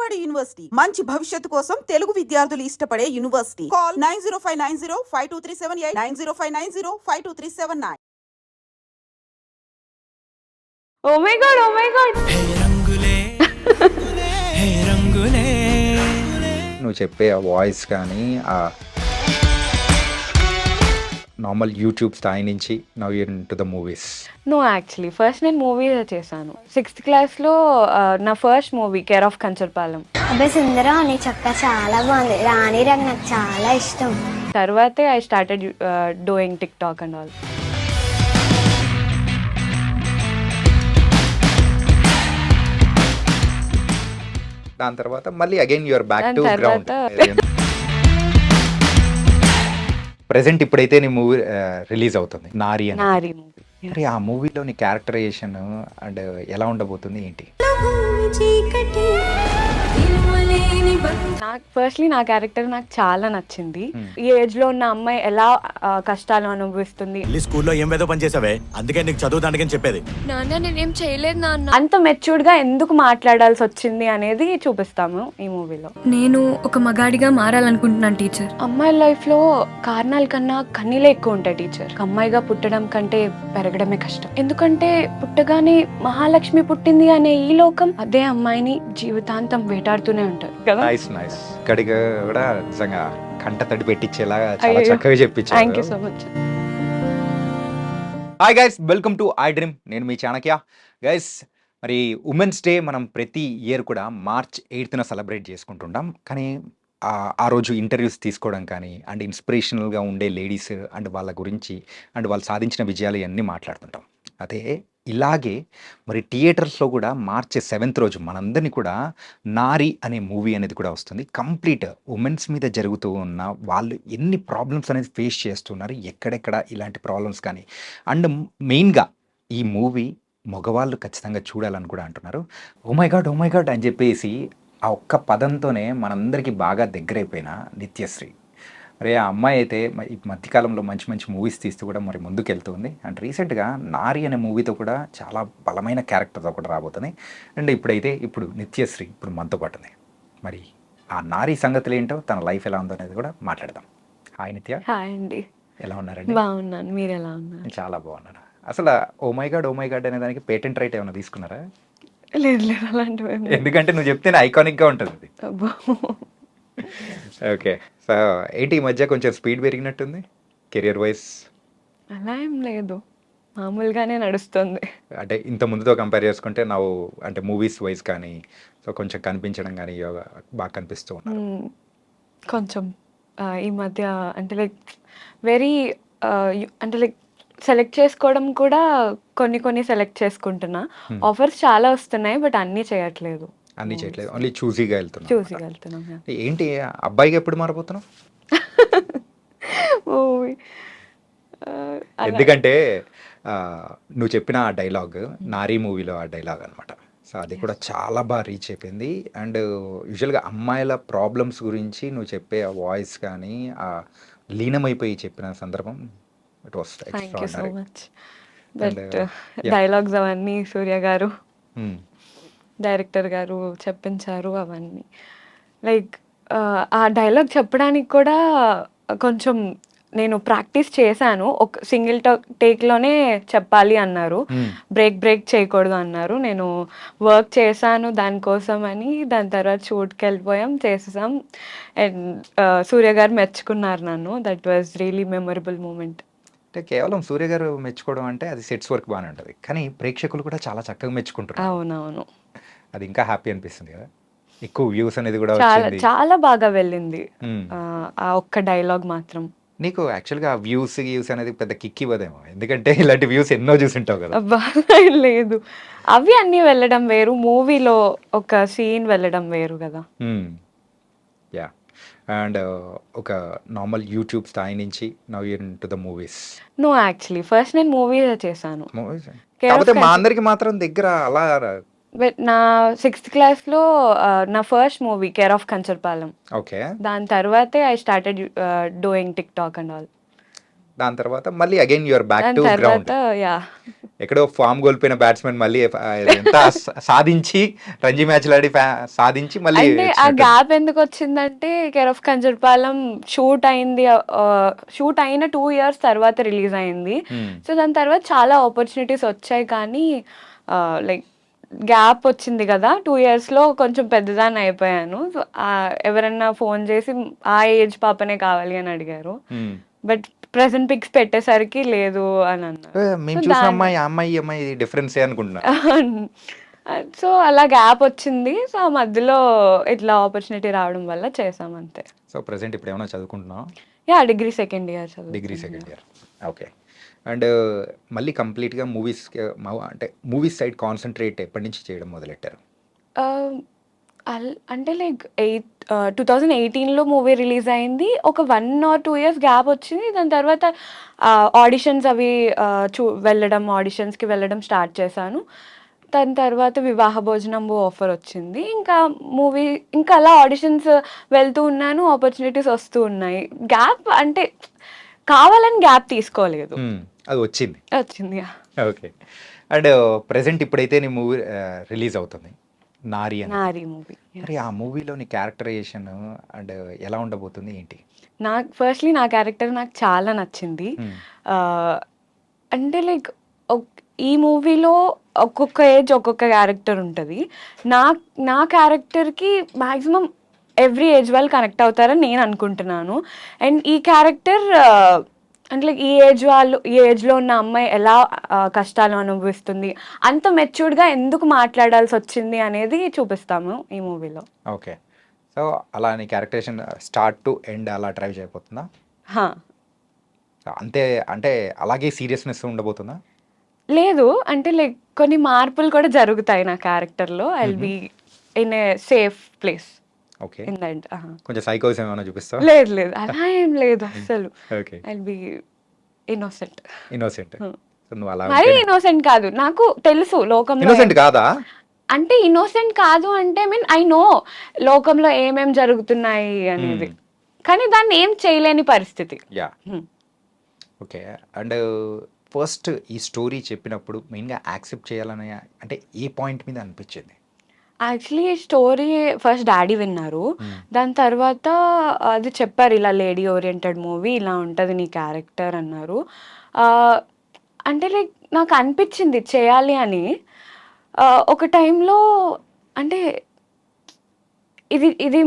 Vijayawada university మంచి భవిష్యత్తు కోసం తెలుగు విద్యార్థులు ఇష్టపడే university. Call 9059052378 9059052379. Oh my god, oh my god. నువ్వు చెప్పే ఆ వాయిస్ కానీ ఆ నార్మల్ యూట్యూబ్ స్థాయి నుంచి now you're into the movies. No actually first నేను మూవీ చేశాను 6th క్లాస్లో. నా first movie care of Kancharapalem. అబ్బాయి సుందరం నీ చక్క చాలా బాగుంది, రాణి రంగ్ నాకు చాలా ఇష్టం. తర్వాతే I started doing tick talk and all. దాని తర్వాత మళ్ళీ అగైన్ యువర్ బ్యాక్ టు దాని గ్రౌండ్. తర్వాత ప్రెసెంట్ ఇప్పుడైతే నీ మూవీ రిలీజ్ అవుతుంది నారి అని. నారి మూవీ. మరి ఆ మూవీలో నీ క్యారెక్టరైజేషన్ అండ్ ఎలా ఉండబోతుంది ఏంటి? నాకు ఫస్ట్లీ నా క్యారెక్టర్ నాకు చాలా నచ్చింది. ఈ ఏజ్ లో ఉన్న అమ్మాయి ఎలా కష్టాలు అనుభవిస్తుంది. స్కూల్లో ఏం వేదో పని చేసావే, అందుకే నీకు చదువు దానికని చెప్పేది. నాన్న నేనేం చేయలేదు నాన్న. అంత మెచ్యూర్డ్ గా ఎందుకు మాట్లాడాల్సి వచ్చింది అనేది చూపిస్తాము ఈ మూవీలో. నేను ఒక మగాడిగా మారాలనుకుంటున్నాను టీచర్. అమ్మాయి లైఫ్ లో కారణాల కన్నా కన్నీలే ఎక్కువ ఉంటాయి టీచర్. అమ్మాయిగా పుట్టడం కంటే పెరగడమే కష్టం. ఎందుకంటే పుట్టగానే మహాలక్ష్మి పుట్టింది అనే ఈ లోకం అదే అమ్మాయిని జీవితాంతం వేటాడుతూనే ఉంటారు కదా. Nice nice. ఇక్కడికి కూడా నిజంగా కంట తడి పెట్టించేలా చాలా అయ్యో. చక్కగా థ్యాంక్ యూ చెప్పించారు. So much. Hi guys, welcome to I dream. నేను మీ చాణక్య. గైస్, మరి ఉమెన్స్ డే మనం ప్రతి ఇయర్ కూడా March 8th సెలబ్రేట్ చేసుకుంటుంటాం. కానీ ఆ రోజు ఇంటర్వ్యూస్ తీసుకోవడం కానీ అండ్ ఇన్స్పిరేషనల్గా ఉండే లేడీస్ అండ్ వాళ్ళ గురించి అండ్ వాళ్ళు సాధించిన విజయాలు ఇవన్నీ మాట్లాడుతుంటాం. అదే ఇలాగే మరి థియేటర్స్లో కూడా March 7th రోజు మనందరినీ కూడా నారి అనే మూవీ అనేది కూడా వస్తుంది. కంప్లీట్ ఉమెన్స్ మీద జరుగుతూ ఉన్న వాళ్ళు ఎన్ని ప్రాబ్లమ్స్ అనేది ఫేస్ చేస్తున్నారు, ఎక్కడెక్కడ ఇలాంటి ప్రాబ్లమ్స్ కానీ అండ్ మెయిన్గా ఈ మూవీ మగవాళ్ళు ఖచ్చితంగా చూడాలని కూడా అంటున్నారు. ఓ మై గాడ్ అని చెప్పేసి ఆ ఒక్క పదంతోనే మనందరికీ బాగా దగ్గరైపోయిన నిత్యశ్రీ. మరి ఆ అమ్మాయి అయితే ఈ మధ్యకాలంలో మంచి మంచి మూవీస్ తీస్తూ కూడా మరి ముందుకెళ్తుంది. అండ్ రీసెంట్గా నారి అనే మూవీతో కూడా చాలా బలమైన క్యారెక్టర్తో కూడా రాబోతుంది. అండ్ ఇప్పుడు నిత్యశ్రీ ఇప్పుడు మనతో పాటు ఉంది. మరి ఆ నారి సంగతులు ఏంటో, తన లైఫ్ ఎలా ఉందో అనేది కూడా మాట్లాడదాం. హాయ్ నిత్య, హాయ్ అండి. ఎలా ఉన్నారండి? బాగున్నాను, మీరు ఎలా ఉన్నారు? నేను చాలా బాగున్నాను. అసలు ఓ మై గాడ్ అనే దానికి పేటెంట్ రైట్ ఏమైనా తీసుకున్నారా? లేదు లేదు అలాంటివి ఏం లేదు. ఎందుకంటే నువ్వు చెప్తేనే ఐకానిక్గా ఉంటుంది అది. అబ్బో. ఓకే, సో ఏంటి ఈ మధ్య కొంచెం స్పీడ్ పెరిగినట్టుంది కెరియర్ వైజ్? అలా ఏం లేదు, మామూలుగానే నడుస్తుంది. అంటే ఇంత ముందుతో కంపేర్ చేసుకుంటే అంటే మూవీస్ వైజ్ కానీ సో కొంచెం కనిపించడం కానీ బాగా కనిపిస్తూ ఉన్నారు. కొంచెం ఈ మధ్య అంటే లైక్ వెరీ అంటే లైక్ సెలెక్ట్ చేసుకోవడం కూడా కొన్ని సెలెక్ట్ చేసుకుంటున్నా. ఆఫర్స్ చాలా వస్తున్నాయి బట్ అన్నీ చేయట్లేదు. అన్నీ చేయట్లేదు, ఓన్లీ చూసీగా వెళ్తున్నాం. చూసిగలుగుతున్నాం. ఏంటి అబ్బాయిగా ఎప్పుడు మారబోతున్నావు? మూవీ ఎందుకంటే నువ్వు చెప్పిన ఆ డైలాగ్ నారీ మూవీలో ఆ డైలాగ్ అనమాట. సో అది కూడా చాలా బాగా రీచ్ అయిపోయింది. అండ్ యూజువల్గా అమ్మాయిల ప్రాబ్లమ్స్ గురించి నువ్వు చెప్పే ఆ వాయిస్ కానీ ఆ లీనమైపోయి చెప్పిన సందర్భం it was thank you so extraordinary. Much. But yeah. Dialogues అవన్నీ సూర్య గారు డైరెక్టర్ గారు చెప్పించారు అవన్నీ. లైక్ ఆ డైలాగ్ చెప్పడానికి కూడా కొంచెం నేను ప్రాక్టీస్ చేశాను. ఒక సింగిల్ టేక్లోనే చెప్పాలి అన్నారు, బ్రేక్ చేయకూడదు అన్నారు. నేను వర్క్ చేశాను దానికోసం అని. దాని తర్వాత షూట్కి వెళ్ళిపోయాం, చేసేసాం. అండ్ సూర్య గారు మెచ్చుకున్నారు నన్ను. That was really memorable moment. అంటే కేవలం సూర్య గారు మెచ్చుకోవడం అంటే అది సెట్స్ వర్క్ బాగానే ఉంటుంది, కానీ ప్రేక్షకులు కూడా చాలా చక్కగా మెచ్చుకుంటారు. అవునవును, అది ఇంకా హ్యాపీ అనిపిస్తుంది కదా. ఎక్కువ వ్యూస్ అనేది కూడా చాలా వచ్చింది. చాలా బాగా వెళ్ళింది ఆ ఒక్క డైలాగ్ మాత్రం. నీకు యాక్చువల్గా వ్యూస్ అనేది పెద్ద కిక్ ఇవ్వదేమో, ఎందుకంటే ఇలాంటి వ్యూస్ ఎన్నో చూసింటావు కదా. అబ్బా లేదు, అవి అన్నీ వెళ్ళడం వేరు, మూవీలో ఒక సీన్ వెళ్ళడం వేరు కదా. యా. అండ్ ఒక నార్మల్ యూట్యూబ్ స్థాయి నుంచి now you're into the movies. No actually first నేను మూవీ చేశాను. కాకపోతే మా అందరికి మాత్రం దగ్గర అలా బట్ నా 6th క్లాస్లో నా first movie care of Kancharapalem. Okay. దాని తర్వాతే I started doing tick talk and all. దాని తర్వాత మళ్ళీ అగైన్ యువర్ బ్యాక్ దాని టు గ్రౌండ్. తర్వాత యా ఎక్కడో ఫామ్ కోల్పోయిన బ్యాట్స్మెన్ మళ్ళీ ఎంత సాధించి రంజీ మ్యాచ్లు ఆడి సాధించి మళ్ళీ అంటే ఆ గ్యాప్ ఎందుకు వచ్చిందంటే కేర్ ఆఫ్ కంజర్పాలెం షూట్ అయింది, షూట్ అయిన 2 years తర్వాత రిలీజ్ అయింది. సో దాని తర్వాత చాలా ఆపర్చునిటీస్ వచ్చాయి, కానీ లైక్ గ్యాప్ వచ్చింది కదా 2 yearsలో కొంచెం పెద్దదాన్ని అయిపోయాను. సో ఎవరన్నా ఫోన్ చేసి ఆ ఏజ్ పాపనే కావాలి అని అడిగారు, బట్ ప్రెసెంట్ పిక్స్ పెట్టేసరికి లేదు అని అన్నారు. మేము చూసిన అమ్మాయి ఆ అమ్మాయి ఈ అమ్మాయి డిఫరెన్సే అనుకుంటున్నా. సో అలా గ్యాప్ వచ్చింది. సో ఆ మధ్యలో ఇట్లా ఆపర్చునిటీ రావడం వల్ల చేసాం అంతే. సో ప్రెసెంట్ ఇప్పుడు ఏమైనా చదువుకుంటున్నావా? యా డిగ్రీ సెకండ్ ఇయర్ చదువు. Degree second year, okay. And మళ్ళీ కంప్లీట్గా మూవీస్ అంటే మూవీస్ సైడ్ కాన్సన్ట్రేట్ ఎప్పటి నుంచి చేయడం మొదలెట్టారు? అంటే లైక్ 2018లో మూవీ రిలీజ్ అయింది. ఒక 1 or 2 years గ్యాప్ వచ్చింది. దాని తర్వాత ఆడిషన్స్ అవి వెళ్ళడం, ఆడిషన్స్కి వెళ్ళడం స్టార్ట్ చేశాను. దాని తర్వాత వివాహ భోజనం ఆఫర్ వచ్చింది. ఇంకా మూవీ ఇంకా అలా ఆడిషన్స్ వెళ్తూ ఉన్నాను, ఆపర్చునిటీస్ వస్తూ ఉన్నాయి. గ్యాప్ అంటే కావాలని గ్యాప్ తీసుకోలేదు, అది వచ్చింది. వచ్చింది. ఓకే. అండ్ ప్రెసెంట్ ఇప్పుడైతే నీ మూవీ రిలీజ్ అవుతుంది నారి అని. నారి మూవీ. మరి ఆ మూవీలోని క్యారెక్టరైజేషన్ అండ్ ఎలా ఉండబోతుంది ఏంటి? ఫస్ట్లీ నా క్యారెక్టర్ నాకు చాలా నచ్చింది. అంటే లైక్ ఈ మూవీలో ఒక్కొక్క ఏజ్ ఒక్కొక్క క్యారెక్టర్ ఉంటుంది. నా క్యారెక్టర్కి మ్యాక్సిమం ఎవ్రీ ఏజ్ వాళ్ళు కనెక్ట్ అవుతారని నేను అనుకుంటున్నాను. అండ్ ఈ క్యారెక్టర్ అంటే లైక్ ఈ ఏజ్లో ఉన్న అమ్మాయి ఎలా కష్టాలు అనుభవిస్తుంది, అంత మెచ్యూర్డ్గా ఎందుకు మాట్లాడాల్సి వచ్చింది అనేది చూపిస్తాము ఈ మూవీలో. ఓకే. సో అలా నీ క్యారెక్టరేషన్ స్టార్ట్ టు ఎండ్ అలా డ్రైవ్ చేయబోతుందా? అంతే, అంటే అలాగే సీరియస్నెస్ ఉండబోతుందా? లేదు, అంటే లైక్ కొన్ని మార్పులు కూడా జరుగుతాయి నా క్యారెక్టర్లో. I will be in a safe place. Okay. In that. కొంచెం సైకోస్ ఏమైనా చూపిస్తావా? లేదు లేదు, అలా ఏం లేదు అసలు. Okay. I will be innocent. Innocent. నువ్వు అలా మరీ ఇన్నోసెంట్ కాదు, నాకు తెలుసు లోకంలో. ఇన్నోసెంట్ కాదా? అంటే ఇన్నోసెంట్ కాదు అంటే ఐ నో లోకంలో ఏమేం జరుగుతున్నాయి అనేది, కానీ దాన్ని ఏం చేయలేని పరిస్థితి. యా. ఓకే. అండ్ ఫస్ట్ ఈ స్టోరీ చెప్పినప్పుడు మెయిన్గా యాక్సెప్ట్ చేయాలని అంటే ఏ పాయింట్ మీద అనిపించింది? యాక్చువల్లీ స్టోరీ ఫస్ట్ డాడీ విన్నారు. దాని తర్వాత అది చెప్పారు, ఇలా లేడీ ఓరియంటెడ్ మూవీ, ఇలా ఉంటుంది నీ క్యారెక్టర్ అన్నారు. అంటే లైక్ నాకు అనిపించింది చేయాలి అని. ఒక టైంలో అంటే ఇది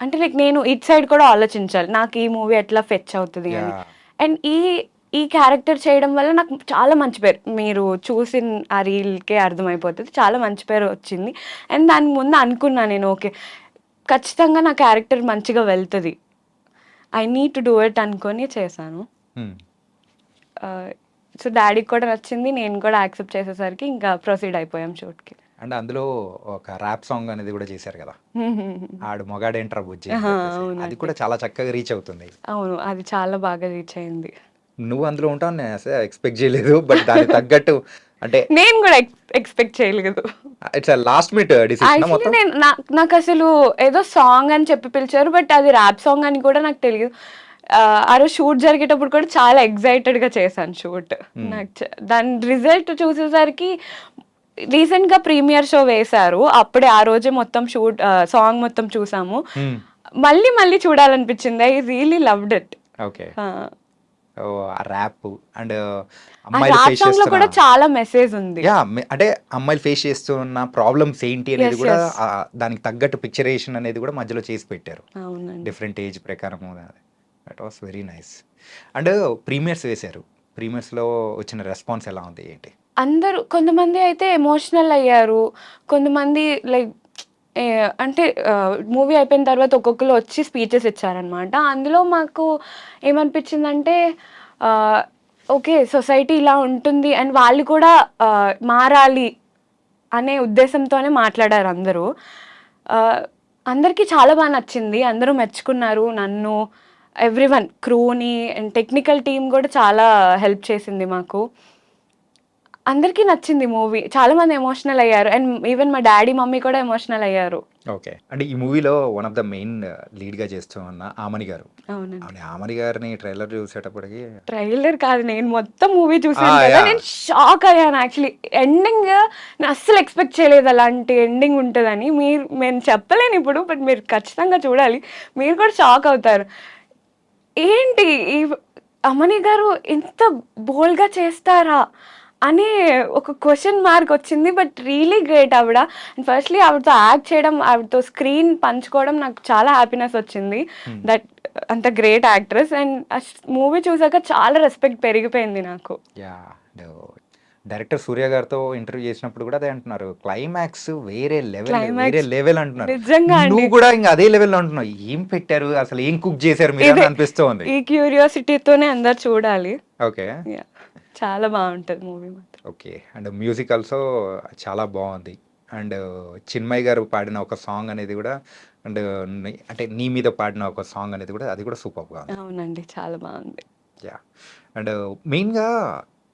అంటే లైక్ నేను ఇట్ సైడ్ కూడా ఆలోచించాలి, నాకు ఈ మూవీ ఎట్లా ఫెచ్ అవుతుంది అని. అండ్ ఈ క్యారెక్టర్ చేయడం వల్ల నాకు చాలా మంచి పేరు, మీరు చూసిన ఆ రీల్కే అర్థమైపోతుంది, చాలా మంచి పేరు వచ్చింది. అండ్ దానికి ముందు అనుకున్నా నేను, ఓకే ఖచ్చితంగా నా క్యారెక్టర్ మంచిగా వెళ్తుంది, I need to do it అనుకొని చేశాను. సో డాడీకి కూడా నచ్చింది, నేను కూడా యాక్సెప్ట్ చేసేసరికి ఇంకా ప్రొసీడ్ అయిపోయాం షూట్కి. అండ్ అందులో ఒక ర్యాప్ సాంగ్ అనేది కూడా చేశారు కదా, ఆడు మొగాడేంట్రా బుజ్జి, అది కూడా చాలా చక్కగా రీచ్ అవుతుంది. అవును, అది చాలా బాగా రీచ్ అయింది. నువ్వు అందులో ఉంటావు నేను అసలు ఎక్స్పెక్ట్ చేయలేదు, బట్ దానికి తగ్గట్టు అంటే నేను కూడా ఎక్స్పెక్ట్ చేయలేదు. ఇట్స్ లాస్ట్ మినిట్ డిసిషన్ మొత్తం. నాకు అసలు ఏదో సాంగ్ అని చెప్పి పిలిచారు, బట్ అది ర్యాప్ సాంగ్ అని కూడా నాకు తెలియదు. ఆ రోజు షూట్ జరిగేటప్పుడు కూడా చాలా ఎక్సైటెడ్గా చేశాను షూట్. నాకు దాని రిజల్ట్ చూసేసరికి రీసెంట్గా ప్రీమియర్ షో వేశారు, అప్పుడే ఆ రోజే మొత్తం సాంగ్ మొత్తం చూసాము, మళ్ళీ చూడాలనిపించింది. I really loved it. Okay. Rap and song లో కూడా చాలా మెసేజ్ ఉంది. అంటే అమ్మాయిలు ఫేస్ చేస్తున్న ప్రాబ్లమ్స్ ఏంటి అనేది కూడా దానికి తగ్గట్టు పిక్చరేషన్ అనేది కూడా మధ్యలో చేసి పెట్టారు, డిఫరెంట్ ఏజ్ ప్రకారం. That was very nice. And premieres వేశారు, ప్రీమియర్స్లో వచ్చిన రెస్పాన్స్ ఎలా ఉంది ఏంటి? అందరూ కొంతమంది అయితే ఎమోషనల్ అయ్యారు, కొంతమంది లైక్ అంటే మూవీ అయిపోయిన తర్వాత ఒక్కొక్కరు వచ్చి స్పీచెస్ ఇచ్చారనమాట. అందులో మాకు ఏమనిపించిందంటే ఓకే సొసైటీ ఇలా ఉంటుంది అండ్ వాళ్ళు కూడా మారాలి అనే ఉద్దేశంతోనే మాట్లాడారు అందరూ. అందరికీ చాలా బాగా నచ్చింది, అందరూ మెచ్చుకున్నారు నన్ను, ఎవ్రీవన్, క్రూని అండ్ టెక్నికల్ టీమ్ కూడా చాలా హెల్ప్ చేసింది మాకు. అందరికీ నచ్చింది మూవీ. చాలా మంది ఎమోషనల్ అయ్యారు. అండ్ ఈవెన్ మా డాడీ, మమ్మీ కూడా ఎమోషనల్ అయ్యారు. ఓకే. అంటే ఈ మూవీలో వన్ ఆఫ్ ద మెయిన్ లీడ్‌గా చేస్తూ ఉన్న ఆమని గారు. అవునండి. ఆవిడ ఆమని గారిని ట్రైలర్ చూసేటప్పటికి ట్రైలర్ కాదు, నేను మొత్తం మూవీ చూసాను కదా, యాహ్! నేను షాక్ అయ్యాను యాక్చువల్లీ. ఎండింగ్ నేను అస్సలు ఎక్స్పెక్ట్ చేయలేదు అలాంటి ఎండింగ్ ఉంటుందని. నేను చెప్పలేను ఇప్పుడు, బట్ మీరు ఖచ్చితంగా చూడాలి. మీరు కూడా షాక్ అవుతారు. ఏంటి ఈ అమని గారు ఇంత బోల్డ్‌గా చేస్తారా అని ఒక క్వెషన్ మార్క్ వచ్చింది. బట్ రియలీ గ్రేట్ ఆవిడ. అండ్ ఫస్ట్‌లీ ఆవిడతో యాక్ట్ చేయడం, ఆవిడతో స్క్రీన్ పంచుకోవడం నాకు చాలా హ్యాపీనెస్ వచ్చింది. దట్ అంత గ్రేట్ యాక్ట్రెస్. అండ్ మూవీ చూసాక చాలా రెస్పెక్ట్ పెరిగిపోయింది నాకు. యాహ్! డైరెక్టర్ సూర్య గారితో ఇంటర్వ్యూ చేసినప్పుడు కూడా అదే అంటున్నారు. క్లైమాక్స్ వేరే లెవెల్ అంటున్నారు. నిజంగా అండి. నువ్వు కూడా ఇంక అదే లెవెల్‌లో అంటున్నావు. ఏం పెట్టారు? అసలు ఏం కుక్ చేశారు మీరు అని అనిపిస్తోంది. ఈ క్యూరియాసిటీతోనే అందరు చూడాలి. ఓకే. Yeah. చాలా బాగుంటుంది మూవీ మాత్రం. ఓకే. అండ్ మ్యూజిక్ ఆల్సో చాలా బాగుంది. అండ్ చిన్మయ్ గారు పాడిన ఒక సాంగ్ అనేది కూడా అండ్ అంటే నీ మీద పాడిన ఒక సాంగ్ అనేది కూడా అది కూడా సూపర్‌గా ఉంది. అవునండి, చాలా బాగుంది. యాహ్! అండ్ మెయిన్‌గా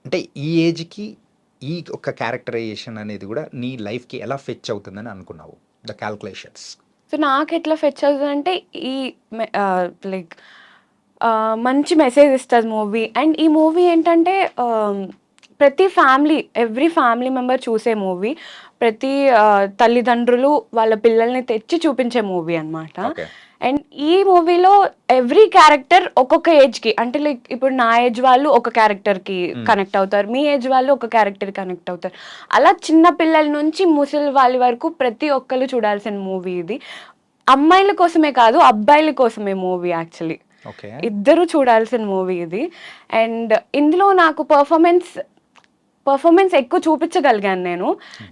అంటే ఈ ఏజ్‌కి ఈ ఒక క్యారెక్టరైజేషన్ అనేది కూడా నీ లైఫ్‌కి ఎలా ఫెచ్ అవుతుందని అనుకున్నావు? The calculations. సో నాకు ఎట్లా ఫెచ్ అవుతుందంటే ఈ లైక్ మంచి మెసేజ్ ఇస్తుంది మూవీ. అండ్ ఈ మూవీ ఏంటంటే ప్రతి ఎవ్రీ ఫ్యామిలీ మెంబర్ చూసే మూవీ. ప్రతి తల్లిదండ్రులు వాళ్ళ పిల్లల్ని తెచ్చి చూపించే మూవీ అన్నమాట. ఓకే. అండ్ ఈ మూవీలో ఎవ్రీ క్యారెక్టర్ ఒక్కొక్క ఏజ్కి, అంటే లైక్ ఇప్పుడు నా ఏజ్ వాళ్ళు ఒక క్యారెక్టర్కి కనెక్ట్ అవుతారు, మీ ఏజ్ వాళ్ళు ఒక క్యారెక్టర్ కనెక్ట్ అవుతారు. అలా చిన్న పిల్లల నుంచి ముసలి వాళ్ళ వరకు ప్రతి ఒక్కరు చూడాల్సిన మూవీ ఇది. అమ్మాయిల కోసమే కాదు, అబ్బాయిల కోసమే మూవీ యాక్చువల్లీ. ఓకే. ఇద్దరు చూడాల్సిన మూవీ ఇది. అండ్ ఇందులో నాకు పర్ఫార్మెన్స్ ఎక్కువ చూపించగలిగాను నేను.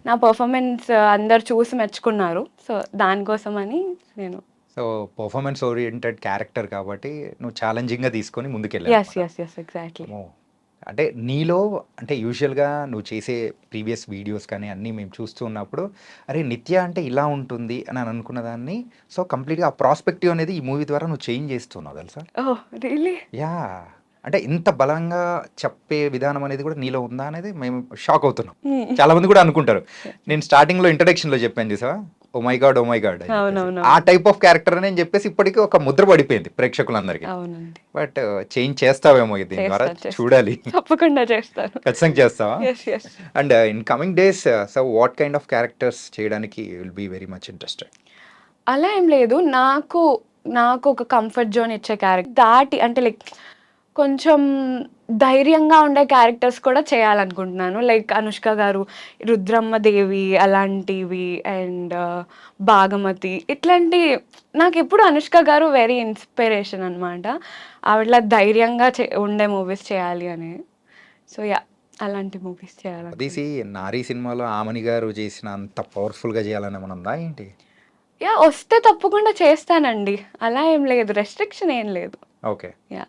నా పర్ఫార్మెన్స్ అందరు చూసి మెచ్చుకున్నారు. సో దానికోసమని నేను సో పర్ఫార్మెన్స్ ఓరియెంటెడ్ క్యారెక్టర్ కాబట్టి నువ్వు ఛాలెంజింగ్‌గా తీసుకొని ముందుకెళ్ళావు. Yes exactly. అమ్మో! అంటే నీలో అంటే యూజువల్‌గా నువ్వు చేసే ప్రీవియస్ వీడియోస్ కానీ అన్నీ మేము చూస్తూ ఉన్నప్పుడు అరే! నిత్య అంటే ఇలా ఉంటుంది అని అనుకున్న దాన్ని సో కంప్లీట్‌గా ఆ ప్రాస్పెక్టివ్ అనేది ఈ మూవీ ద్వారా నువ్వు చేంజ్ చేస్తున్నావు తెలుసా? ఓహ్ రియల్లీ? యాహ్! అంటే ఇంత బలంగా చెప్పే విధానం అనేది కూడా నీలో ఉందా అనేది మేము షాక్ అవుతున్నాం. చాలా మంది కూడా అనుకుంటారు. నేను స్టార్టింగ్‌లో ఇంట్రడక్షన్‌లో చెప్పాను చూసావా? ఓ మై గాడ్ అని చెప్పేసి. అవునవును. ఆ టైప్ ఆఫ్ క్యారెక్టర్ అని చెప్పేసి ఇప్పటికీ ఒక ముద్ర పడిపోయింది ప్రేక్షకులందరికీ. అవునండి, బట్ చేంజ్ చేస్తావేమో దీని ద్వారా చేస్తాను. చూడాలి. తప్పకుండా చేస్తాను. ఖచ్చితంగా చేస్తావా? Yes. And in coming days so what kind of characters చేయడానికి will be very much interested? అలా ఏం లేదు. నాకు ఒక కంఫర్ట్ జోన్ ఇచ్చే క్యారెక్టర్ దాటి, అంటే లైక్ కొంచెం ధైర్యంగా ఉండే క్యారెక్టర్స్ కూడా చేయాలనుకుంటున్నాను. లైక్ అనుష్క గారు, రుద్రమ్మ దేవి అలాంటివి, అండ్ భాగమతి ఇట్లాంటి. నాకు ఎప్పుడు అనుష్క గారు వెరీ ఇన్స్పిరేషన్ అనమాట. ఆవిడలా ధైర్యంగా ఉండే మూవీస్ చేయాలి అని. సో అలాంటి మూవీస్ చేయాలి. తీసి నారీ సినిమాలో ఆమని గారు చేసిన అంత పవర్ఫుల్గా చేయాలని ఏమైనా ఉందా ఏంటి? వస్తే తప్పకుండా చేస్తానండి. అలా ఏం లేదు, రెస్ట్రిక్షన్ ఏం లేదు. ఓకే. Yeah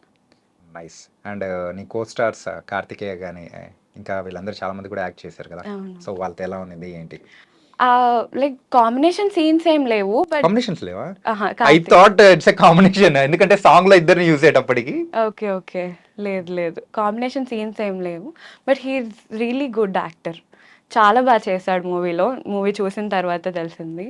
nice. అండ్ నీ కో స్టార్స్ కార్తికేయ కానీ ఇంకా వీళ్ళందరూ చాలా మంది కూడా యాక్ట్ చేశారు కదా. అవును. సో వాళ్ళతో ఎలా ఉంది ఏంటి? లైక్ కాంబినేషన్ సీన్స్ ఏం లేవు. బట్ కాంబినేషన్స్ లేవా? I thought it's a combination ఎందుకంటే సాంగ్ లో ఇద్దరిని యూజ్ అయ్యేటప్పటికి. ఓకే లేదు, కాంబినేషన్ సీన్స్ ఏం లేవు. But he's really good actor. చాలా బాగా చేశాడు మూవీలో. మూవీ చూసిన తర్వాత తెలిసింది.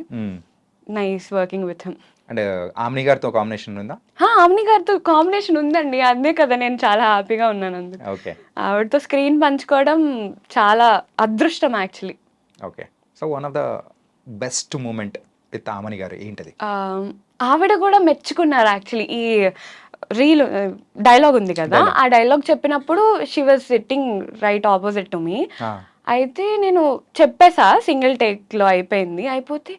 Nice working with him. And Amani గారితో కాంబినేషన్ ఉందా? ఆమ్ని గారితో కాంబినేషన్ ఉందండి. అదే కదా నేను చాలా హ్యాపీగా ఉన్నాను అందుకు. ఓకే. ఆవిడతో స్క్రీన్ పంచుకోవడం చాలా అదృష్టం actually. Okay. So one of the best moment with Amani గారు ఏంటది? ఆవిడ కూడా మెచ్చుకున్నారు యాక్చువల్లీ. ఈ రీల్ డైలాగ్ ఉంది కదా, ఆ డైలాగ్ చెప్పినప్పుడు she was sitting right opposite to me. అయితే నేను చెప్పేసా, సింగిల్ టేక్లో అయిపోతే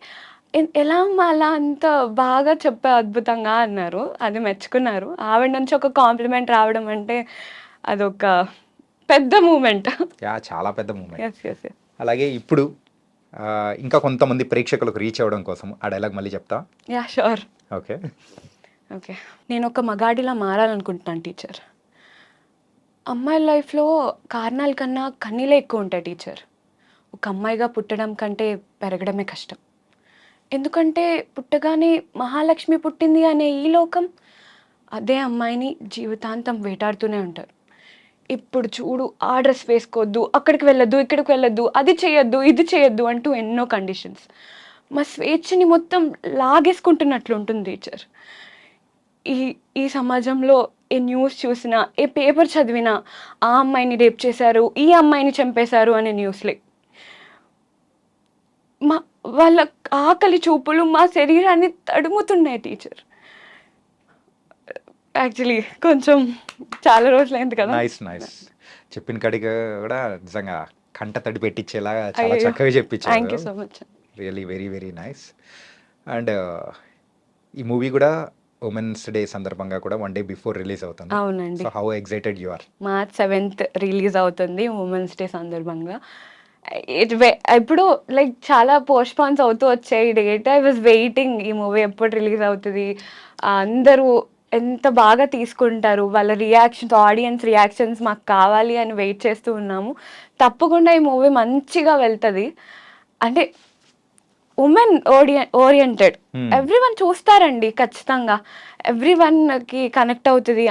ఎలా అమ్మా అలా అంత బాగా చెప్పే అద్భుతంగా అన్నారు. అది మెచ్చుకున్నారు. ఆవిడ నుంచి ఒక కాంప్లిమెంట్ రావడం అంటే అదొక పెద్ద మూమెంట్. చాలా పెద్ద మూమెంట్. ఎస్. అలాగే ఇప్పుడు ఇంకా కొంతమంది ప్రేక్షకులకు రీచ్ అవ్వడం కోసం ఆ డైలాగ్ మళ్ళీ చెప్తా? Yeah sure. ఓకే. నేను ఒక మగాడిలా మారాలనుకుంటున్నాను టీచర్. అమ్మాయి లైఫ్లో కారణాల కన్నా కన్నీలే ఎక్కువ ఉంటాయి టీచర్. ఒక అమ్మాయిగా పుట్టడం కంటే పెరగడమే కష్టం. ఎందుకంటే పుట్టగానే మహాలక్ష్మి పుట్టింది అనే ఈ లోకం అదే అమ్మాయిని జీవితాంతం వేటాడుతూనే ఉంటారు. ఇప్పుడు చూడు ఆ డ్రెస్ వేసుకోవద్దు, అక్కడికి వెళ్ళొద్దు, ఇక్కడికి వెళ్ళొద్దు, అది చేయొద్దు, ఇది చేయొద్దు అంటూ ఎన్నో కండిషన్స్. మా స్వేచ్ఛని మొత్తం లాగేసుకుంటున్నట్లు ఉంటుంది టీచర్. ఈ ఈ సమాజంలో ఏ న్యూస్ చూసినా, ఏ పేపర్ చదివినా ఆ అమ్మాయిని రేప్ చేశారు, ఈ అమ్మాయిని చంపేశారు అనే న్యూస్లే. మా వాళ్ళ ఆకలి చూపులు మా శరీరాన్ని తడుముతున్నాయి టీచర్. యాక్చువల్లీ కొంచెం చాలా రోజులైంది కదా. నైస్ చెప్పిన కడిగా కూడా నిజంగా కంట తడి పెట్టించేలా చాలా అయ్యో. చక్కగా థ్యాంక్ యూ చెప్పించారు. So much. Really very very nice. And ఈ మూవీ కూడా ఉమెన్స్ డే సందర్భంగా కూడా 1 day బిఫోర్ రిలీజ్ అవుతుంది. అవునండి. So how excited you are? March 7th release అవుతుంది ఉమెన్స్ డే సందర్భంగా. ఇప్పుడు లైక్ చాలా పోస్ట్పోన్స్ అవుతూ వచ్చాయి డేట్. ఐ వాజ్ వెయిటింగ్ ఈ మూవీ ఎప్పుడు రిలీజ్ అవుతుంది, అందరూ ఎంత బాగా తీసుకుంటారు, వాళ్ళ రియాక్షన్స్, ఆడియన్స్ రియాక్షన్స్ మాకు కావాలి అని వెయిట్ చేస్తూ ఉన్నాము. తప్పకుండా ఈ మూవీ మంచిగా వెళ్తుంది. అంటే ఉమెన్ ఓరియంటెడ్, ఎవ్రీ వన్ చూస్తారండి ఖచ్చితంగా, ఎవ్రీ వన్కి కనెక్ట్ అవుతుంది,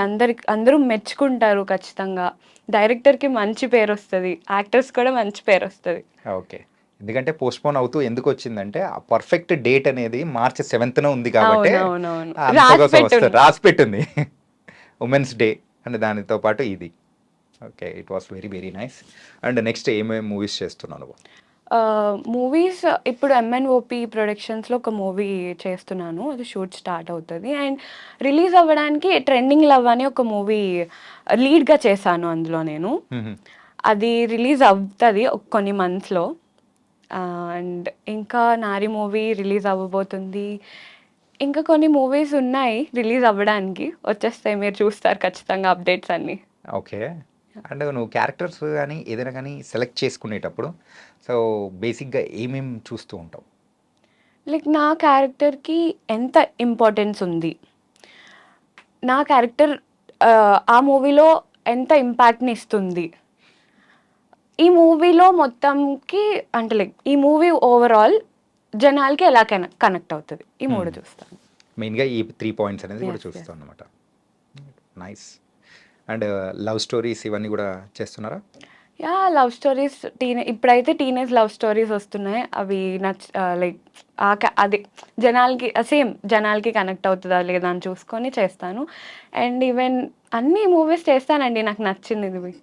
అందరూ మెచ్చుకుంటారు ఖచ్చితంగా. డైరెక్టర్కి మంచి పేరు వస్తుంది, యాక్టర్స్ కూడా మంచి పేరు వస్తుంది. ఓకే. ఎందుకంటే పోస్ట్పోన్ అవుతూ ఎందుకు వచ్చిందంటే ఆ పర్ఫెక్ట్ డేట్ అనేది మార్చి 7th ఉంది కాబట్టి అవునవును. అంతకోసం వస్తుంది, రాసి పెట్టింది ఉమెన్స్ డే అండ్ దానితో పాటు ఇది. Okay, it was very very nice. And next ఏమేమి మూవీస్ చేస్తున్నావు నువ్వు? మూవీస్ ఇప్పుడు ఎంఎన్ఓపి ప్రొడక్షన్స్లో ఒక మూవీ చేస్తున్నాను, అది షూట్ స్టార్ట్ అవుతుంది. అండ్ రిలీజ్ అవ్వడానికి ట్రెండింగ్ లవ్ అని ఒక మూవీ లీడ్గా చేశాను అందులో నేను. అది రిలీజ్ అవుతుంది కొన్ని మంత్స్లో. అండ్ ఇంకా నారి మూవీ రిలీజ్ అవ్వబోతుంది. ఇంకా కొన్ని మూవీస్ ఉన్నాయి రిలీజ్ అవ్వడానికి, వచ్చేస్తాయి, మీరు చూస్తారు ఖచ్చితంగా అప్డేట్స్ అన్నీ. ఓకే. అండ్ నువ్వు క్యారెక్టర్స్ కానీ ఏదైనా కానీ సెలెక్ట్ చేసుకునేటప్పుడు సో బేసిక్గా ఏమేమి చూస్తూ ఉంటావు? లైక్ నా క్యారెక్టర్కి ఎంత ఇంపార్టెన్స్ ఉంది, నా క్యారెక్టర్ ఆ మూవీలో ఎంత ఇంపాక్ట్ని ఇస్తుంది, ఈ మూవీలో మొత్తంకి అంటే లైక్ ఈ మూవీ ఓవరాల్ జనాలకి ఎలా కనెక్ట్ అవుతుంది, ఈ మూడు చూస్తాను. మెయిన్గా ఈ 3 పాయింట్స్ అనేది కూడా చూస్తాను అనమాట. నైస్. అండ్ లవ్ స్టోరీస్ ఇవన్నీ కూడా చేస్తున్నారా? యా, లవ్ స్టోరీస్ ఇప్పుడైతే టీనేజ్ లవ్ స్టోరీస్ వస్తున్నాయి, అవి లైక్ అది జనాలకి కనెక్ట్ అవుతుందా లేదా అని చూసుకొని చేస్తాను. అండ్ ఈవెన్ అన్ని మూవీస్ చేస్తానండి నాకు నచ్చింది. ఇది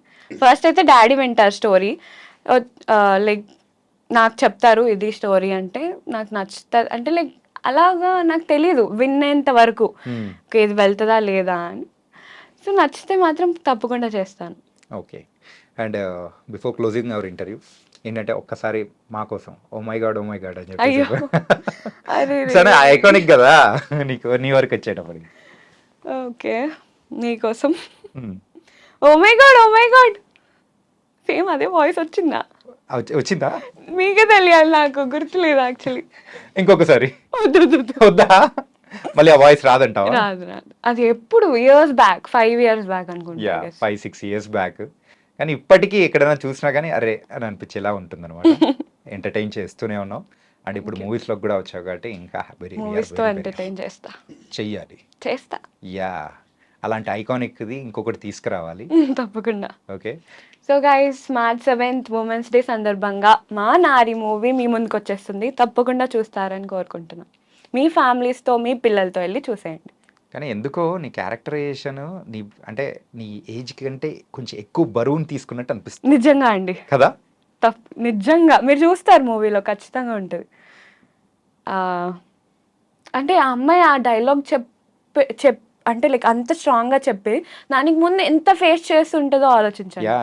ఫస్ట్ అయితే డాడీ వింటారు స్టోరీ, లైక్ నాకు చెప్తారు ఇది స్టోరీ అంటే నాకు నచ్చుతుంది, అంటే లైక్ అలాగా నాకు తెలీదు విన్నేంత వరకు ఇది వెళ్తుందా లేదా అని. సో నచ్చితే మాత్రం తప్పకుండా చేస్తాను. Okay. And before closing our interview ఏంటంటే ఒక్కసారి మా కోసం ఓ మై గాడ్ అని అయ్యో, అదే చెప్పి సరే ఐకానిక్ కదా నీ వరకు వచ్చేటప్పటికి. ఓకే, నీకోసం ఓ మై గాడ్ సేమ్ అదే వాయిస్ వచ్చిందా? వచ్చిందా? మీకే తెలియాలి, నాకు గుర్తులేదు యాక్చువల్లీ. ఇంకొకసారి వద్దా? మళ్ళీ ఆ వాయిస్ రాదంటావా? రాదు. అది ఎప్పుడు ఇయర్స్ బ్యాక్, 5 years బ్యాక్ అనుకుంటా. 5-6 years బ్యాక్. కానీ ఇప్పటికీ ఎక్కడైనా చూసినా కానీ అరే అని అనిపించేలా ఉంటుంది అనమాట. ఎంటర్టైన్ చేస్తూనే ఉన్నాం. అండ్ ఇప్పుడు మూవీస్లోకి కూడా వచ్చావు కాబట్టి ఇంకా మూవీస్తో ఎంటర్టైన్ చెయ్యాలి. చేస్తా. యా, అలాంటి ఐకానిక్ది ఇంకొకటి తీసుకురావాలి. తప్పకుండా. Okay. So guys, March 7th women's day సందర్భంగా మా నారి మూవీ మీ ముందుకు వచ్చేస్తుంది, తప్పకుండా చూస్తారని కోరుకుంటున్నాం. మీ ఫ్యామిలీస్తో మీ పిల్లలతో వెళ్ళి చూసేయండి. కానీ ఎందుకో నీ క్యారెక్టరైజేషన్ అంటే నీ ఏజ్ కంటే కొంచెం ఎక్కువ బరువుని తీసుకున్నట్టు అనిపిస్తుంది. నిజంగా అండి కదా? నిజంగా మీరు చూస్తారు మూవీలో ఖచ్చితంగా ఉంటుంది. అంటే ఆ అమ్మాయి ఆ డైలాగ్ అంటే లైక్ అంత స్ట్రాంగ్గా చెప్పి దానికి ముందు ఎంత ఫేస్ చేస్తుంటుందో ఆలోచించండి. యా,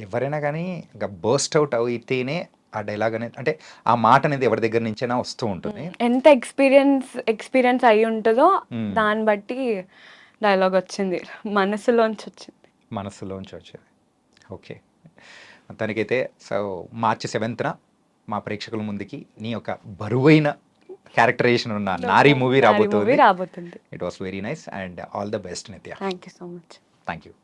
ఎవరైనా కానీ ఇంకా బర్స్ట్ అవుట్ అయితేనే ఆ డైలాగ్ అనేది, అంటే ఆ మాట అనేది ఎవరి దగ్గర నుంచైనా వస్తూ ఉంటుంది. ఎంత ఎక్స్పీరియన్స్ అయి ఉంటుందో దాన్ని బట్టి డైలాగ్ వచ్చింది, మనసులోంచి వచ్చింది. ఓకే. మొత్తానికైతే సో మార్చి 7th మా ప్రేక్షకుల ముందుకి నీ యొక్క బరువైన క్యారెక్టరైజేషన్ ఉన్న నారీ మూవీ రాబోతుంది. It was very nice and all the best Nithya. Thank you so much. Thank you.